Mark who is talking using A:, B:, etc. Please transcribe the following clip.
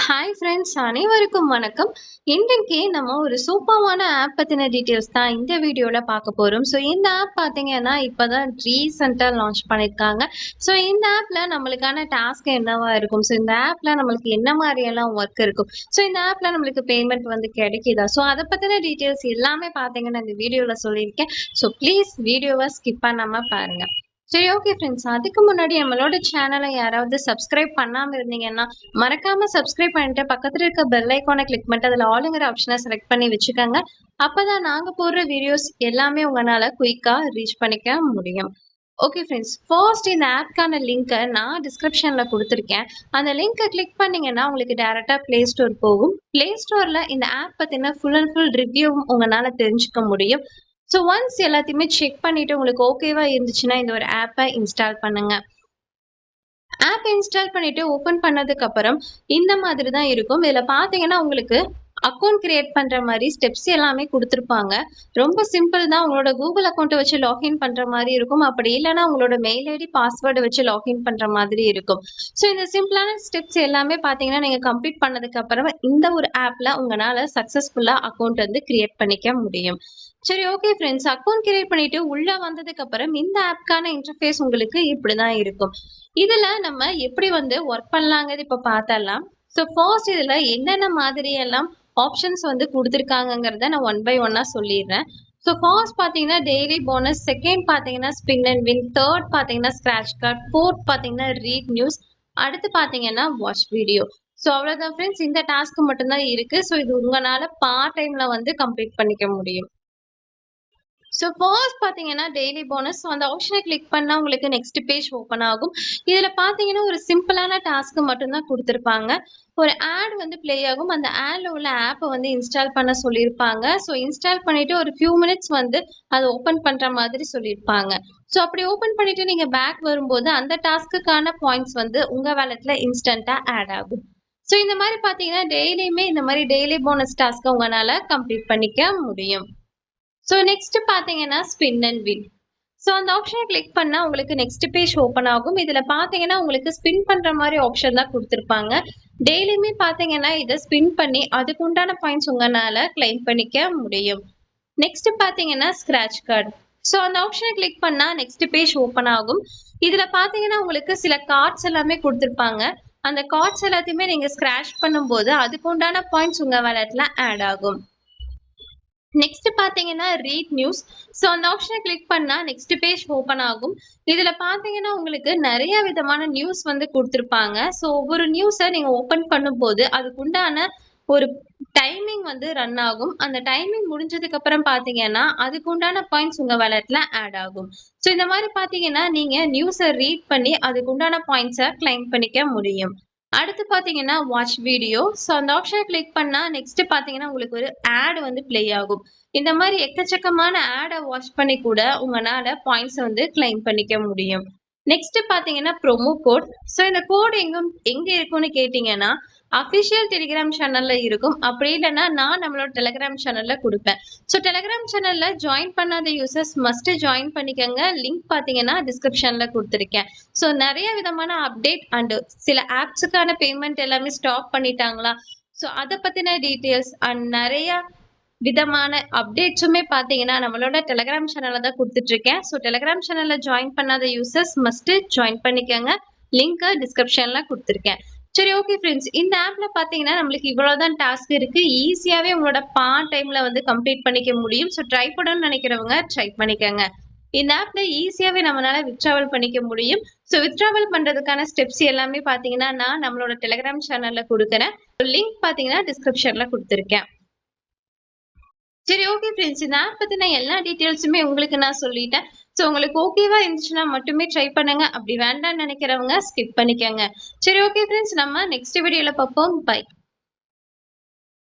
A: Hi friends, அனைவருக்கும் வணக்கம். இன்றைக்கு நம்ம ஒரு சூப்பரான ஆப் பத்தின டீட்டெயில்ஸ் தான் இந்த வீடியோல பார்க்க போறோம். ஸோ இந்த ஆப் பார்த்தீங்கன்னா இப்பதான் ரீசெண்டா லான்ச் பண்ணியிருக்காங்க. ஸோ இந்த ஆப்ல நம்மளுக்கான டாஸ்க் என்னவா இருக்கும், ஸோ இந்த ஆப்ல நம்மளுக்கு என்ன மாதிரியெல்லாம் ஒர்க் இருக்கும், ஸோ இந்த ஆப்ல நம்மளுக்கு பேமெண்ட் வந்து கிடைக்குதா, ஸோ அதை பத்தின டீட்டெயில்ஸ் எல்லாமே பார்த்தீங்கன்னா இந்த வீடியோல சொல்லியிருக்கேன். ஸோ ப்ளீஸ் வீடியோவை ஸ்கிப் பண்ணாம பாருங்க. சரி, ஓகே ஃப்ரெண்ட்ஸ், அதுக்கு முன்னாடி நம்மளோட சேனலை யாராவது சப்ஸ்கிரைப் பண்ணாம இருந்தீங்கன்னா மறக்காம சப்ஸ்கிரைப் பண்ணிட்டு பக்கத்துல இருக்க பெல் ஐக்கானை கிளிக் பண்ணிட்டு அதுல ஆளுங்கிற ஆப்ஷனை செலக்ட் பண்ணி வச்சுக்கோங்க. அப்பதான் நாங்க போடுற வீடியோஸ் எல்லாமே உங்களால குயிக்கா ரீச் பண்ணிக்க முடியும். ஓகே ஃப்ரெண்ட்ஸ், ஃபர்ஸ்ட் இந்த ஆப்க்கான லிங்கை நான் டிஸ்கிரிப்ஷன்ல கொடுத்துருக்கேன். அந்த லிங்கை கிளிக் பண்ணீங்கன்னா உங்களுக்கு டைரக்டா பிளே ஸ்டோர் போகும். பிளே ஸ்டோர்ல இந்த ஆப் பத்தின ஃபுல் அண்ட் ஃபுல் ரிவ்யூவும் உங்களால தெரிஞ்சுக்க முடியும். ஸோ ஒன்ஸ் எல்லாத்தையுமே செக் பண்ணிட்டு உங்களுக்கு ஓகேவா இருந்துச்சுன்னா இந்த ஒரு ஆப்பை இன்ஸ்டால் பண்ணுங்க. ஆப் இன்ஸ்டால் பண்ணிட்டு ஓபன் பண்ணதுக்கு அப்புறம் இந்த மாதிரி தான் இருக்கும். இதுல பாத்தீங்கன்னா உங்களுக்கு அக்கௌண்ட் கிரியேட் பண்ற மாதிரி ஸ்டெப்ஸ் எல்லாமே கொடுத்துருப்பாங்க. ரொம்ப சிம்பிள் தான். உங்களோட கூகுள் அக்கௌண்ட்டை வச்சு லாகின் பண்ற மாதிரி இருக்கும். அப்படி இல்லைன்னா உங்களோட மெயில் ஐடி பாஸ்வேர்டை வச்சு லாகின் பண்ற மாதிரி இருக்கும். ஸோ இந்த சிம்பிளான ஸ்டெப்ஸ் எல்லாமே பாத்தீங்கன்னா நீங்க கம்ப்ளீட் பண்ணதுக்கு அப்புறம் இந்த ஒரு ஆப்ல உங்களால சக்சஸ்ஃபுல்லா அக்கௌண்ட் வந்து கிரியேட் பண்ணிக்க முடியும். சரி, ஓகே ஃப்ரெண்ட்ஸ், அக்கௌண்ட் கிரியேட் பண்ணிட்டு உள்ள வந்ததுக்கு அப்புறம் இந்த ஆப்க்கான இன்டர்ஃபேஸ் உங்களுக்கு இப்படிதான் இருக்கும். இதுல நம்ம எப்படி வந்து ஒர்க் பண்ணலாங்கிறது இப்ப பார்த்தரலாம். ஸோ ஃபர்ஸ்ட் இதுல என்னென்ன மாதிரி எல்லாம் ஆப்ஷன்ஸ் வந்து கொடுத்துருக்காங்கிறத நான் ஒன் பை ஒன்னா சொல்லிடுறேன். ஸோ ஃபர்ஸ்ட் பாத்தீங்கன்னா டெய்லி போனஸ், செகண்ட் பாத்தீங்கன்னா ஸ்பின் அண்ட் வின், தேர்ட் பாத்தீங்கன்னா ஸ்கிராட்ச் கார்டு, ஃபோர்த் பாத்தீங்கன்னா ரீட் நியூஸ், அடுத்து பாத்தீங்கன்னா வாட்ச் வீடியோ. ஸோ அவ்வளவுதான் ஃப்ரெண்ட்ஸ், இந்த டாஸ்க் மட்டும்தான் இருக்கு. ஸோ இது உங்களால பார்ட் டைம்ல வந்து கம்ப்ளீட் பண்ணிக்க முடியும். ஸோ ஃபர்ஸ்ட் பார்த்தீங்கன்னா டெய்லி போனஸ், அந்த ஆப்ஷனை கிளிக் பண்ணால் உங்களுக்கு நெக்ஸ்ட் பேஜ் ஓப்பன் ஆகும். இதில் பார்த்தீங்கன்னா ஒரு சிம்பிளான டாஸ்க்கு மட்டும்தான் கொடுத்துருப்பாங்க. ஒரு ஆட் வந்து ப்ளே ஆகும். அந்த ஆடில் உள்ள ஆப்பை வந்து இன்ஸ்டால் பண்ண சொல்லியிருப்பாங்க. ஸோ இன்ஸ்டால் பண்ணிவிட்டு ஒரு ஃபியூ மினிட்ஸ் வந்து அதை ஓப்பன் பண்ணுற மாதிரி சொல்லியிருப்பாங்க. ஸோ அப்படி ஓப்பன் பண்ணிவிட்டு நீங்கள் பேக் வரும்போது அந்த டாஸ்க்குக்கான பாயிண்ட்ஸ் வந்து உங்கள் வேலெட்டில் இன்ஸ்டண்ட்டாக ஆட் ஆகும். ஸோ இந்த மாதிரி பார்த்தீங்கன்னா டெய்லியுமே இந்த மாதிரி டெய்லி போனஸ் டாஸ்க்கை உங்களால் கம்ப்ளீட் பண்ணிக்க முடியும். ஸோ நெக்ஸ்ட் பார்த்தீங்கன்னா ஸ்பின் அண்ட் வின். ஸோ அந்த ஆப்ஷனை கிளிக் பண்ணால் உங்களுக்கு நெக்ஸ்ட் பேஜ் ஓப்பன் ஆகும். இதில் பார்த்தீங்கன்னா உங்களுக்கு ஸ்பின் பண்ணுற மாதிரி ஆப்ஷன் தான் கொடுத்துருப்பாங்க. டெய்லியுமே பார்த்தீங்கன்னா இதை ஸ்பின் பண்ணி அதுக்கு உண்டான பாயிண்ட்ஸ் உங்களால் கிளைம் பண்ணிக்க முடியும். நெக்ஸ்ட் பார்த்தீங்கன்னா ஸ்கிராட்ச் கார்டு. ஸோ அந்த ஆப்ஷனை கிளிக் பண்ணால் நெக்ஸ்ட் பேஜ் ஓப்பன் ஆகும். இதில் பார்த்தீங்கன்னா உங்களுக்கு சில கார்ட்ஸ் எல்லாமே கொடுத்துருப்பாங்க. அந்த கார்ட்ஸ் எல்லாத்தையுமே நீங்கள் ஸ்கிராட்ச் பண்ணும்போது அதுக்கு உண்டான பாயிண்ட்ஸ் உங்கள் வேலெட்டில் ஆட் ஆகும். நெக்ஸ்ட் பாத்தீங்கன்னா ரீட் நியூஸ். ஸோ அந்த ஆப்ஷனை கிளிக் பண்ணா நெக்ஸ்ட் பேஜ் ஓப்பன் ஆகும். இதுல பாத்தீங்கன்னா உங்களுக்கு நிறைய விதமான நியூஸ் வந்து கொடுத்துருப்பாங்க. ஸோ ஒவ்வொரு நியூஸை நீங்க ஓப்பன் பண்ணும்போது அதுக்கு உண்டான ஒரு டைமிங் வந்து ரன் ஆகும். அந்த டைமிங் முடிஞ்சதுக்கு அப்புறம் பாத்தீங்கன்னா அதுக்கு உண்டான பாயிண்ட்ஸ் உங்க வேலெட்ல ஆட் ஆகும். ஸோ இந்த மாதிரி பாத்தீங்கன்னா நீங்க நியூஸை ரீட் பண்ணி அதுக்கு உண்டான பாயிண்ட்ஸை கிளைம் பண்ணிக்க முடியும். அடுத்து பாத்தீங்கன்னா வாட்ச் வீடியோ. ஸோ அந்த ஆப்ஷனை கிளிக் பண்ணா நெக்ஸ்ட் பாத்தீங்கன்னா உங்களுக்கு ஒரு ஆட் வந்து பிளே ஆகும். இந்த மாதிரி எக்கச்சக்கமான ஆடை வாட்ச் பண்ணி கூட உங்களால பாயிண்ட்ஸ் வந்து கிளைம் பண்ணிக்க முடியும். நெக்ஸ்ட் பாத்தீங்கன்னா ப்ரோமோ கோட். ஸோ இந்த கோட் எங்க இருக்கும்னு கேட்டீங்கன்னா அஃபிஷியல் டெலிகிராம் சேனல்ல இருக்கும். அப்படி இல்லைன்னா நான் நம்மளோட டெலிகிராம் சேனல்ல கொடுப்பேன். ஸோ டெலிகிராம் சேனல்ல ஜாயின் பண்ணாத யூசர்ஸ் மஸ்ட் ஜாயின் பண்ணிக்கங்க. லிங்க் பாத்தீங்கன்னா டிஸ்கிரிப்ஷன்ல கொடுத்துருக்கேன். ஸோ நிறைய விதமான அப்டேட் அண்ட் சில ஆப்ஸுக்கான பேமெண்ட் எல்லாமே ஸ்டாப் பண்ணிட்டாங்களா, ஸோ அதை பத்தின டீட்டெயில்ஸ் அண்ட் நிறைய விதமான அப்டேட்ஸுமே பாத்தீங்கன்னா நம்மளோட டெலிகிராம் சேனல்ல தான் கொடுத்துட்டு இருக்கேன். ஸோ டெலிகிராம் சேனல்ல ஜாயின் பண்ணாத யூசர்ஸ் மஸ்ட் ஜாயின் பண்ணிக்கங்க. லிங்க் டிஸ்கிரிப்ஷன்ல கொடுத்துருக்கேன். சரி, ஓகே ஃப்ரெண்ட்ஸ், இந்த ஆப்ல பாத்தீங்கன்னா நம்மளுக்கு இவ்வளவுதான் டாஸ்க் இருக்கு. ஈஸியாவே உங்களோட பார்ட் டைம்ல வந்து கம்ப்ளீட் பண்ணிக்க முடியும். ஸோ ட்ரை பண்ணணும்னு நினைக்கிறவங்க ட்ரை பண்ணிக்கங்க. இந்த ஆப்ல ஈஸியாவே நம்மளால வித்ட்ராவல் பண்ணிக்க முடியும். ஸோ வித்ட்ராவல் பண்றதுக்கான ஸ்டெப்ஸ் எல்லாமே பாத்தீங்கன்னா நான் நம்மளோட டெலிகிராம் சேனல்ல கொடுக்குறேன். லிங்க் பாத்தீங்கன்னா டிஸ்கிரிப்ஷன்ல கொடுத்துருக்கேன். சரி, ஓகே ஃப்ரெண்ட்ஸ், இந்த ஆப் பத்தின எல்லா டீட்டெயில்ஸுமே உங்களுக்கு நான் சொல்லிட்டேன். ஸோ உங்களுக்கு ஓகேவா இருந்துச்சுன்னா மட்டுமே ட்ரை பண்ணுங்க. அப்படி வேண்டாம்னு நினைக்கிறவங்க ஸ்கிப் பண்ணிக்கங்க. சரி, ஓகே ஃப்ரெண்ட்ஸ், நம்ம நெக்ஸ்ட் வீடியோல பார்ப்போம். பை.